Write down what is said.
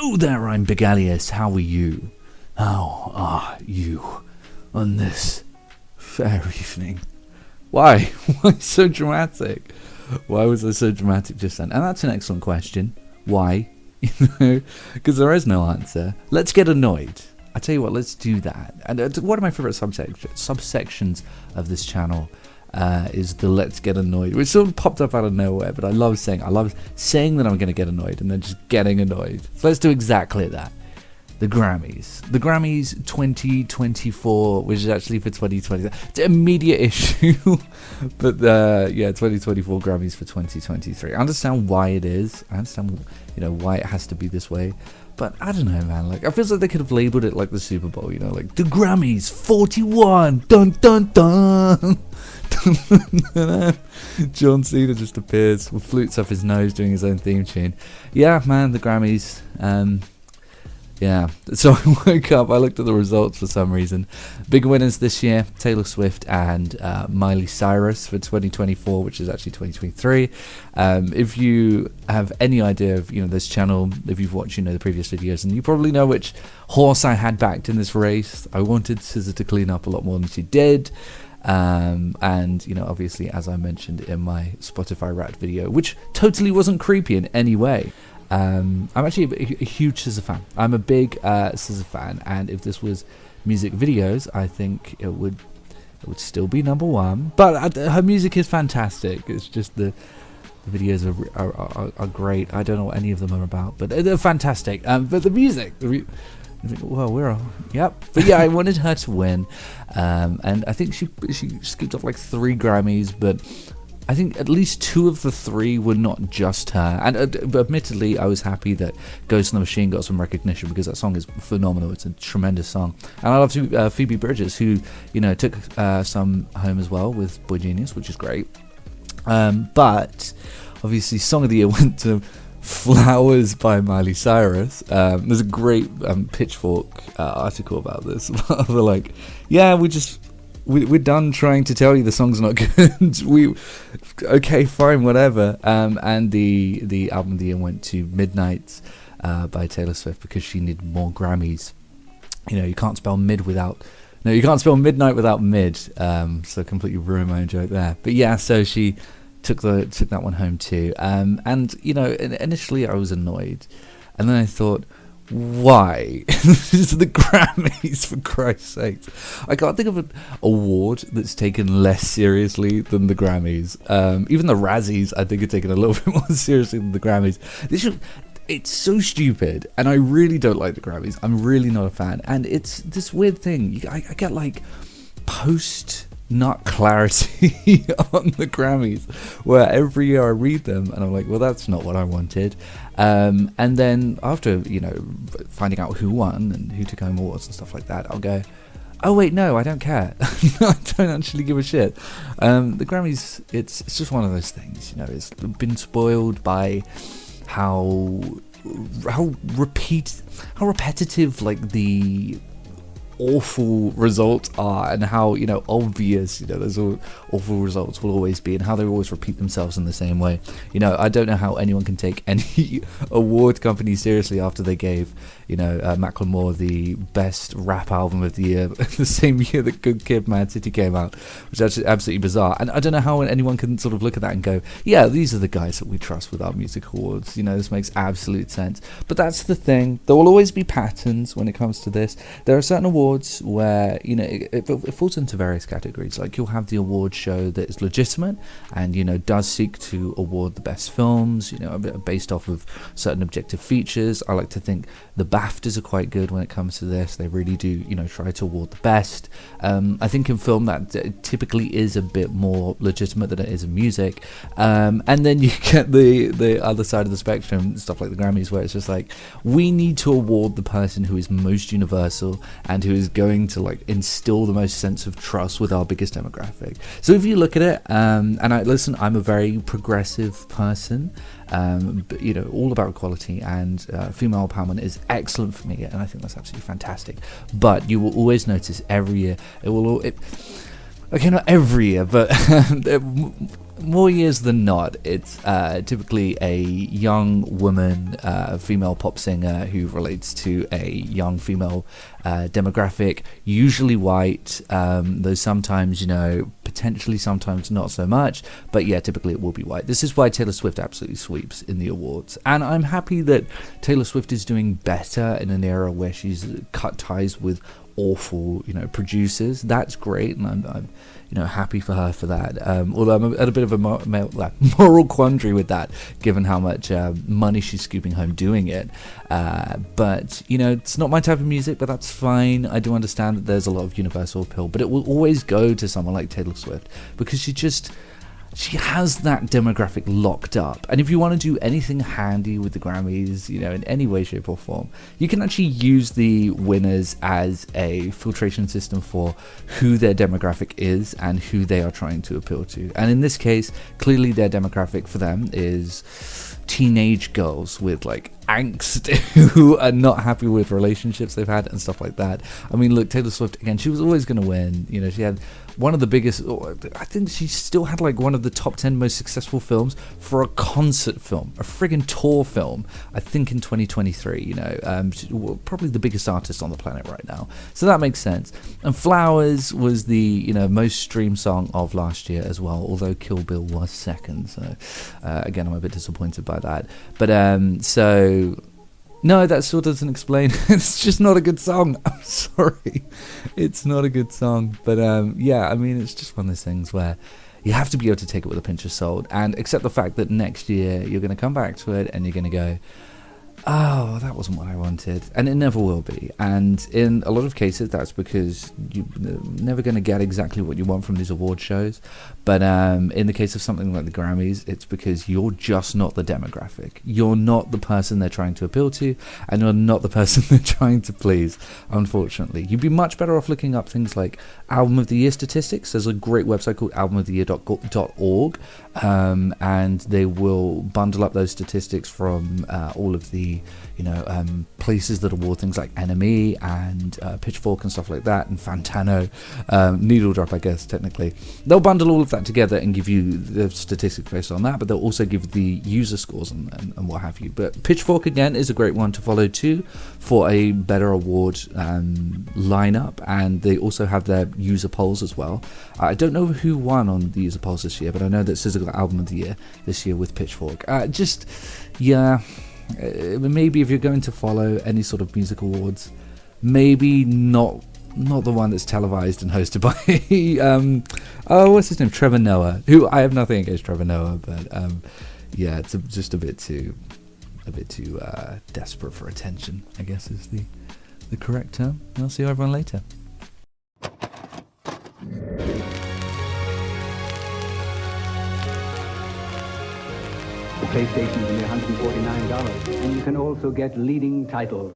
Hello there, I'm Big Alias. How are you? How are you on this fair evening? Why? Why so dramatic? Why was I so dramatic just then? And that's an excellent question. Why? Because there is no answer. Let's get annoyed. I tell you what, let's do that. And one of my favorite subsections of this channel is the let's get annoyed, which sort of popped up out of nowhere, but I love saying that I'm going to get annoyed and then just getting annoyed. So let's do exactly that. The Grammys 2024, which is actually for 2020. It's an immediate issue, but 2024 Grammys for 2023. I understand why it is. I understand, why it has to be this way. But I don't know, man. Like, I feel like they could have labeled it like the Super Bowl, like the Grammys 41. Dun dun dun. John Cena just appears with flutes up his nose doing his own theme tune. Yeah, man, the Grammys. Yeah, so I woke up, I looked at the results for some reason. Big winners this year, Taylor Swift and Miley Cyrus for 2024, which is actually 2023. If you have any idea of, this channel, if you've watched, the previous videos, and you probably know which horse I had backed in this race. I wanted SZA to clean up a lot more than she did. And, obviously, as I mentioned in my Spotify Wrapped video, which totally wasn't creepy in any way. I'm actually a huge SZA fan. I'm a big SZA fan, and if this was music videos, I think it would still be number one. But her music is fantastic. It's just the videos are great. I don't know what any of them are about, but they're fantastic. But the music, well, yep. But yeah, I wanted her to win, and I think she scooped up like 3 Grammys, but I think at least 2 of the 3 were not just her. And admittedly, I was happy that Ghost in the Machine got some recognition because that song is phenomenal. It's a tremendous song. And I love Phoebe Bridgers, who, took some home as well with Boy Genius, which is great. But obviously, Song of the Year went to Flowers by Miley Cyrus. There's a great Pitchfork article about this. They're like, yeah, we're done trying to tell you the song's not good. Okay, fine, whatever. And the album of the year went to Midnight by Taylor Swift because she needed more Grammys. You can't spell midnight without mid. So completely ruined my own joke there. But yeah, so she took that one home too. And initially I was annoyed, and then I thought, why? This is the Grammys, for Christ's sake. I can't think of an award that's taken less seriously than the Grammys. Even the Razzies, I think, are taken a little bit more seriously than the Grammys. It's so stupid, and I really don't like the Grammys. I'm really not a fan, and it's this weird thing. I get like post-nut clarity on the Grammys, where every year I read them and I'm like, well, that's not what I wanted. And then after, finding out who won and who took home awards and stuff like that, I'll go, oh wait, no, I don't care. I don't actually give a shit. The Grammys, it's just one of those things, it's been spoiled by how repetitive like the awful results are, and how obvious those awful results will always be, and how they always repeat themselves in the same way. I don't know how anyone can take any award company seriously after they gave Macklemore the best rap album of the year the same year that Good Kid, Mad City came out, which is actually absolutely bizarre. And I don't know how anyone can sort of look at that and go, yeah, these are the guys that we trust with our music awards. This makes absolute sense. But that's the thing, there will always be patterns when it comes to this. There are certain awards where it falls into various categories. Like, you'll have the award show that is legitimate and does seek to award the best films based off of certain objective features. I like to think the BAFTAs are quite good when it comes to this. They really do try to award the best. I think in film that typically is a bit more legitimate than it is in music. And then you get the other side of the spectrum, stuff like the Grammys, where it's just like, we need to award the person who is most universal and who is going to like instill the most sense of trust with our biggest demographic. So if you look at it, and I'm a very progressive person, but all about equality, and female empowerment is excellent for me, and I think that's absolutely fantastic. But you will always notice every year, not every year, but more years than not, it's typically a young woman, female pop singer who relates to a young female demographic, usually white, though sometimes, potentially sometimes not so much, but yeah, typically it will be white. This is why Taylor Swift absolutely sweeps in the awards, and I'm happy that Taylor Swift is doing better in an era where she's cut ties with awful, producers. That's great, and I'm happy for her for that. Although I'm at a bit of a moral quandary with that, given how much money she's scooping home doing it. But it's not my type of music, but that's fine. I do understand that there's a lot of universal appeal, but it will always go to someone like Taylor Swift because she has that demographic locked up. And if you want to do anything handy with the Grammys, in any way, shape or form, you can actually use the winners as a filtration system for who their demographic is and who they are trying to appeal to. And in this case, clearly their demographic for them is teenage girls with angst who are not happy with relationships they've had and stuff like that. I mean, look, Taylor Swift, again, she was always going to win. She had one of the biggest, I think she still had one of the top 10 most successful films for a concert film, a friggin' tour film, I think in 2023, she's probably the biggest artist on the planet right now. So that makes sense. And Flowers was the, most streamed song of last year as well, although Kill Bill was second. So again, I'm a bit disappointed by that. But no, that still doesn't explain. It's just not a good song. I'm sorry. It's not a good song. But yeah, I mean, it's just one of those things where you have to be able to take it with a pinch of salt and accept the fact that next year you're going to come back to it and you're going to go, oh, that wasn't what I wanted. And it never will be. And in a lot of cases, that's because you're never going to get exactly what you want from these award shows. But in the case of something like the Grammys, it's because you're just not the demographic. You're not the person they're trying to appeal to, and you're not the person they're trying to please, unfortunately. You'd be much better off looking up things like Album of the Year statistics. There's a great website called albumoftheyear.org, and they will bundle up those statistics from all of the places that award things like NME and Pitchfork and stuff like that, and Fantano, Needle Drop, I guess, technically. They'll bundle all of that together and give you the statistics based on that, but they'll also give the user scores and what have you. But Pitchfork, again, is a great one to follow too for a better award lineup, and they also have their user polls as well. I don't know who won on the user polls this year, but I know that SZA got Album of the Year this year with Pitchfork. Maybe if you're going to follow any sort of music awards, maybe not the one that's televised and hosted by what's his name, Trevor Noah, who I have nothing against Trevor Noah, but yeah, it's just a bit too desperate for attention, I guess is the correct term. And I'll see everyone later. The PlayStation is only $149, and you can also get leading titles.